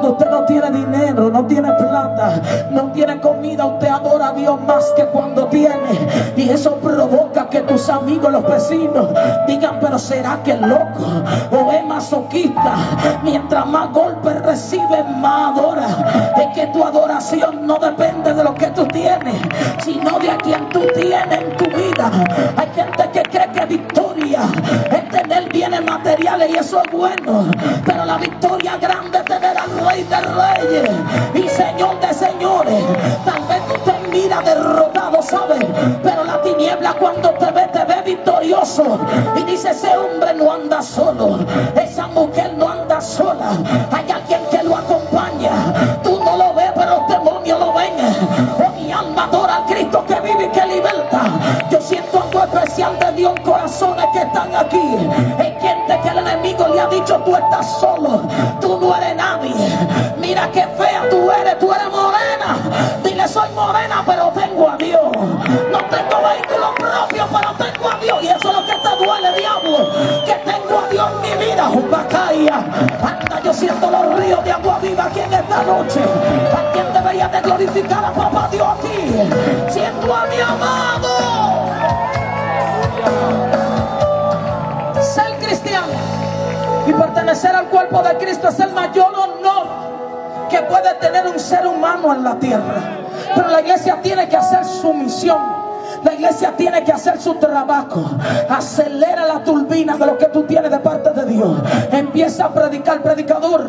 Usted no tiene dinero, no tiene plata, no tiene comida, usted adora a Dios más que cuando tiene. Y eso provoca que tus amigos, los vecinos, digan: pero ¿será que es loco o es masoquista? Mientras más golpes recibes, más adora. Es que tu adoración no depende de lo que tú tienes, sino de a quien tú tienes en tu vida. Hay gente que cree que victoria es tener bienes materiales, y eso es bueno, pero la victoria grande es tener al Rey de Reyes y Señor de señores. Tal vez tú te miras derrotado, ¿sabes? Pero la tiniebla cuando te ve victorioso y dice: ese hombre no anda solo, esa mujer no anda sola, hay alguien que lo acompaña. Tú no lo ves, pero los demonios lo ven. Oh, mi alma adora al Cristo que vive y que liberta. Yo siento algo especial de Dios en corazones que están aquí. Hay gente que el enemigo le ha dicho: tú estás solo, tú no eres nadie, mira qué fea tú eres morena. Dile: soy morena pero tengo a Dios, no tengo vehículo propio pero tengo a Dios. Y eso es lo que te duele, diablo, que tengo a Dios en mi vida. Jubacaya, anda, yo siento los ríos de agua viva aquí en esta noche. ¿A quién debería de glorificar a papá Dios aquí? Siento a mi amado. Ser cristiano y pertenecer al cuerpo de Cristo es el mayor honor que puede tener un ser humano en la tierra. Pero la iglesia tiene que hacer su misión. La iglesia tiene que hacer su trabajo. Acelera la turbina de lo que tú tienes de parte de Dios. Empieza a predicar. Predicador,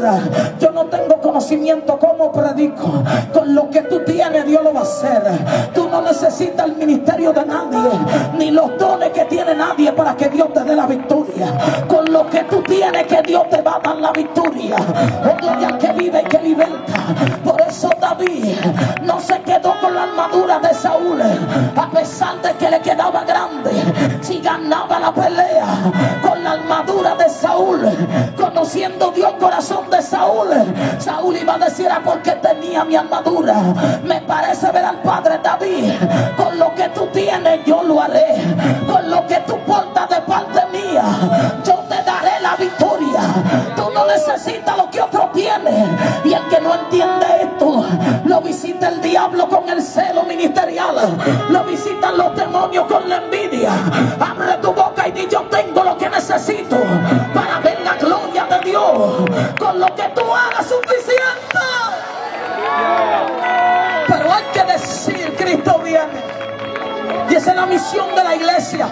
yo no tengo conocimiento cómo predico. Con lo que tú tienes Dios lo va a hacer. Tú no necesitas el ministerio de nadie, ni los dones que tiene nadie para que Dios te dé la victoria. Con lo que tú tienes que Dios te va a dar la victoria. Oh, gloria al que vive y que liberta. Por eso David no se quedó con la armadura de Saúl, a pesar de que le quedaba grande. Si ganaba la pelea con la armadura de Saúl, conociendo Dios el corazón de Saúl, Saúl iba a decir: ah, porque tenía mi armadura. Me parece ver al padre David: con lo que tú tienes yo lo haré, con lo que tú portas de parte mía yo te daré la victoria. Tú no necesitas lo que otro tiene. Y el que no entiende esto, lo visita el diablo con el celo ministerial, lo visitan los demonios con la envidia. Abre tu boca y di: yo tengo lo que necesito para ver la gloria de Dios. Con lo que tú hagas suficiente. Pero hay que decir: Cristo viene. Y esa es la misión de la iglesia.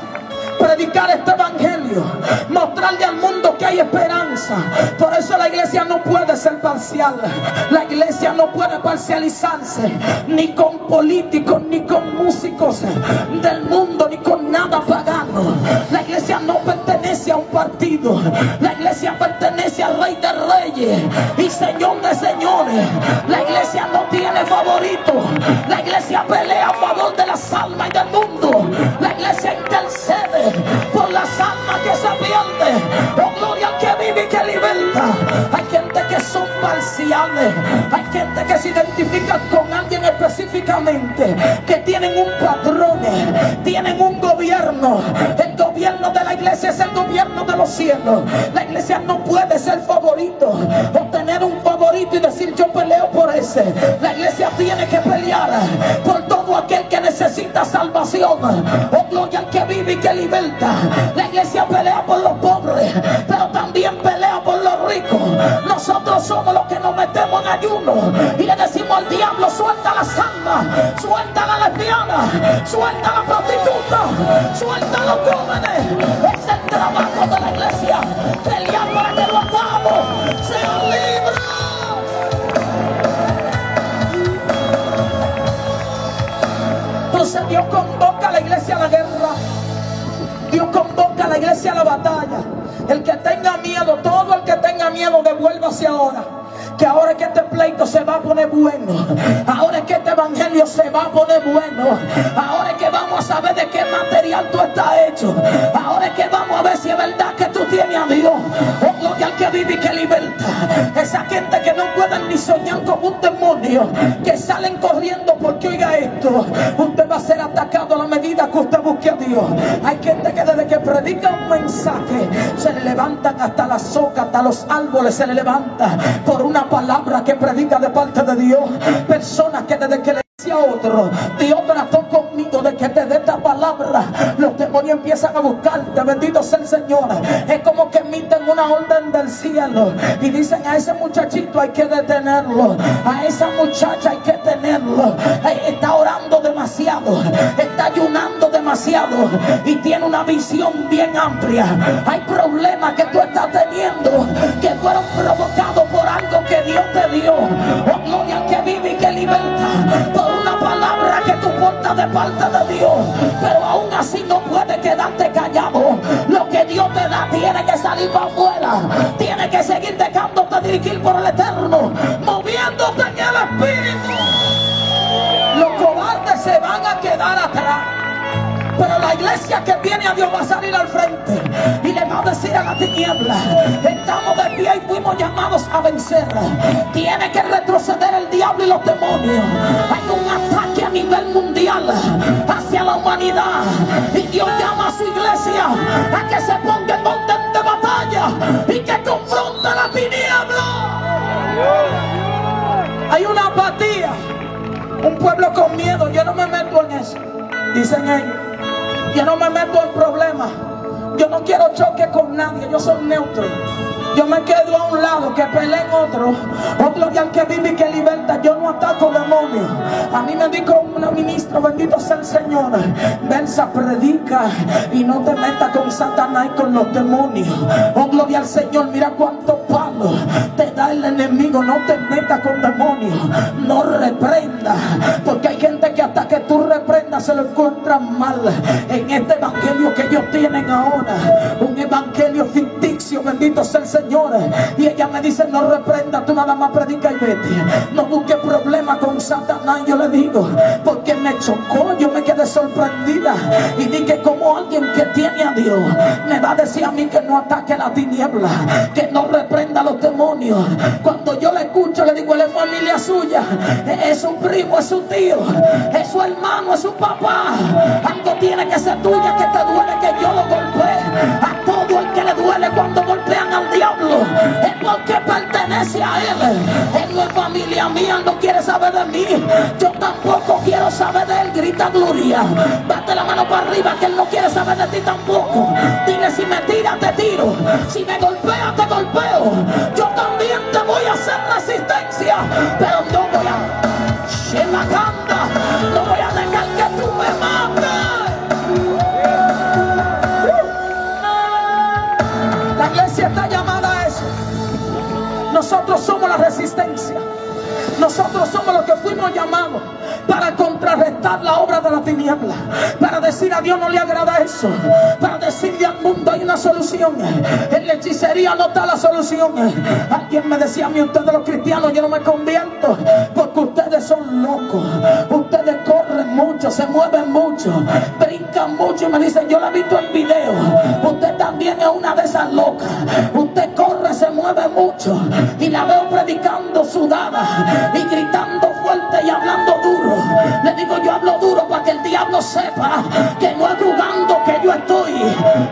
Predicar este evangelio, mostrarle al mundo que hay esperanza. Por eso la iglesia no puede ser parcial. La iglesia no puede parcializarse, ni con políticos, ni con músicos del mundo, ni con nada pagano. La iglesia no pertenece a un partido. La iglesia pertenece al Rey de Reyes y Señor de señores. La iglesia no tiene favorito. La iglesia pelea a favor de las almas y del mundo. La iglesia intercede por las almas que se pierden. Oh, gloria al que vive y que liberta. Hay gente que son parciales. Hay gente que se identifica con alguien específicamente, que tienen un patrón, tienen un gobierno. El gobierno de la iglesia es el gobierno de los cielos. La iglesia no puede ser favorito o tener un favorito y decir: yo peleo por ese. La iglesia tiene que pelear por todo aquel que necesita salvación. Oh, gloria al que vive y que liberta. La iglesia pelea por los pobres, pero también pelea por los ricos. Nosotros somos los que nos metemos en ayuno y le decimos al diablo: suelta las almas, suelta la lesbiana, suelta la prostituta, suelta a los jóvenes. Es el trabajo de la iglesia, pelear para que los atamos sean libres. Entonces Dios convoca a la iglesia a la guerra. Dios convoca a la iglesia a la batalla. El que tenga miedo, todo el que tenga miedo, devuélvase ahora. Que ahora es que este pleito se va a poner bueno. Ahora es que este evangelio se va a poner bueno. Ahora es que vamos a saber de qué material tú estás hecho. Ahora es que vamos a ver si es verdad que tú tienes a Dios. Oh, gloria al al que vive y que liberta. Esa gente que no pueden ni soñar con un demonio, que salen corriendo porque, oiga esto, usted va a ser atacado a la medida que usted busque a Dios. Hay gente que desde que predica un mensaje se le levantan hasta las socas, hasta los árboles se le levanta por una palabra que predica de parte de Dios. Personas que desde que le a otro, Dios trató conmigo de que te dé esta palabra, los demonios empiezan a buscarte. Bendito sea el Señor. Es como que emiten una orden del cielo y dicen: a ese muchachito hay que detenerlo, a esa muchacha hay que tenerlo, está orando demasiado, está ayunando demasiado y tiene una visión bien amplia. Hay problemas que tú estás teniendo que fueron provocados por algo que Dios te dio. Oh, gloria al que vive y que liberta, por una palabra que tú portas de parte de Dios. Pero aún así no puedes quedarte callado. Lo que Dios te da tiene que salir para afuera, tiene que seguir dejándote dirigir por el Eterno, moviéndote en el Espíritu. Los cobardes se van a quedar atrás, pero la iglesia que viene a Dios va a salir al frente y le va a decir a la tiniebla: estamos de pie y fuimos llamados a vencer. Tiene que retroceder el diablo y los demonios. Hay un ataque a nivel mundial hacia la humanidad y Dios llama a su iglesia a que se ponga en orden de batalla y que confronte la tiniebla. Hay una apatía, un pueblo con miedo. Yo no me meto en eso, dicen ellos. Yo no me meto en problemas. Yo no quiero choque con nadie. Yo soy neutro. Yo me quedo a un lado, que peleen otro. Oh, gloria al que vive y que liberta. Yo no ataco demonios. A mí me dijo un ministro, bendito sea el Señor: Versa, predica y no te metas con Satanás y con los demonios. Oh, gloria al Señor. Mira cuántos palos te da el enemigo. No te metas con demonios. No reprenda, porque hay gente que hasta que tú reprendas se lo encuentran mal. En este evangelio que ellos tienen ahora, un evangelio ficticio, bendito sea el Señor. Y ella me dice: no reprenda, tú nada más predica y vete. No busques problemas con Satanás. Yo le digo, porque me chocó, yo me quedé sorprendida y dije: como alguien que tiene a Dios me va a decir a mí que no ataque la tiniebla, que no reprenda a los demonios. Cuando yo le escucho, le digo: él es familia suya, es su primo, es su tío, es su hermano, es su papá. Algo tiene que ser tuya, que te duele que yo lo golpee. A todo el que le duele cuando golpean al diablo es porque pertenece a él. Él no es familia mía, él no quiere saber de mí, yo tampoco quiero saber de él. Grita gloria, date la mano para arriba, que él no quiere saber de ti tampoco. Dile: si me tiras te tiro, si me golpeas te golpeo. Yo también te voy a hacer resistencia, pero no voy a no voy a dejar que tú me mates. La iglesia está llamada a eso. Nosotros somos la resistencia. Nosotros somos los que fuimos llamados para contrarrestar la obra de la tiniebla, para decir: a Dios no le agrada eso, para decirle al mundo: hay una solución. En la hechicería no está la solución. Alguien me decía a mí: ustedes los cristianos, yo no me convierto porque ustedes son locos, ustedes corren mucho, se mueven mucho, brincan mucho. Y me dicen: yo la he visto en video, usted también es una de esas locas. Usted corre, se mueve mucho y la veo predicando sudada y gritando fuerte y hablando duro. Le digo: yo hablo duro para que el diablo sepa que no es jugando que yo estoy,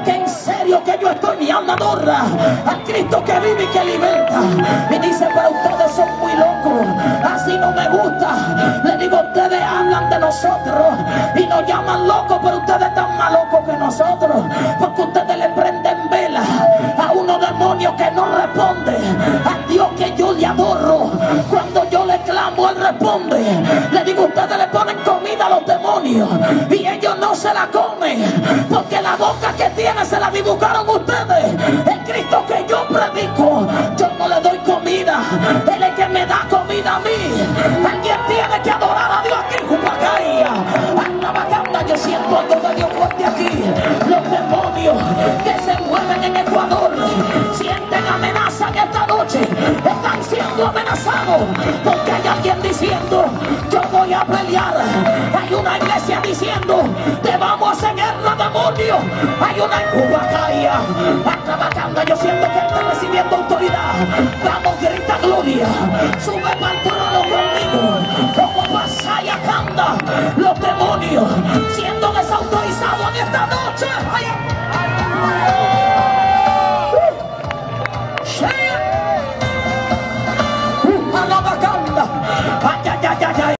que en serio que yo estoy. Mi alma adora a Cristo que vive y que liberta. Y dice: pero ustedes son muy locos, así no me gusta. Le digo: ustedes hablan de nosotros y nos llaman locos, pero ustedes están más locos que nosotros, porque ustedes le prenden vela a unos demonios que no responde a Dios que yo le adoro. Cuando yo le clamo, él responde. Le digo: ustedes le ponen comida a los demonios y ellos no se la comen, porque la boca que tiene se la dibujaron ustedes. El Cristo que yo predico, yo no le doy comida, él es el que me da comida a mí. Alguien tiene que adorar a Dios aquí, Jupacaya. Anda bacanda, yo siento algo de Dios fuerte aquí. Los demonios que se mueven en Ecuador sienten amenaza en esta noche, están siendo amenazados porque hay alguien diciendo: yo voy a pelear. Hay una iglesia diciendo: te vamos a hacer guerra de amor. matrimonio. Hay una cubacaya. Yo siento que él está recibiendo autoridad. Vamos, grita gloria. Sube para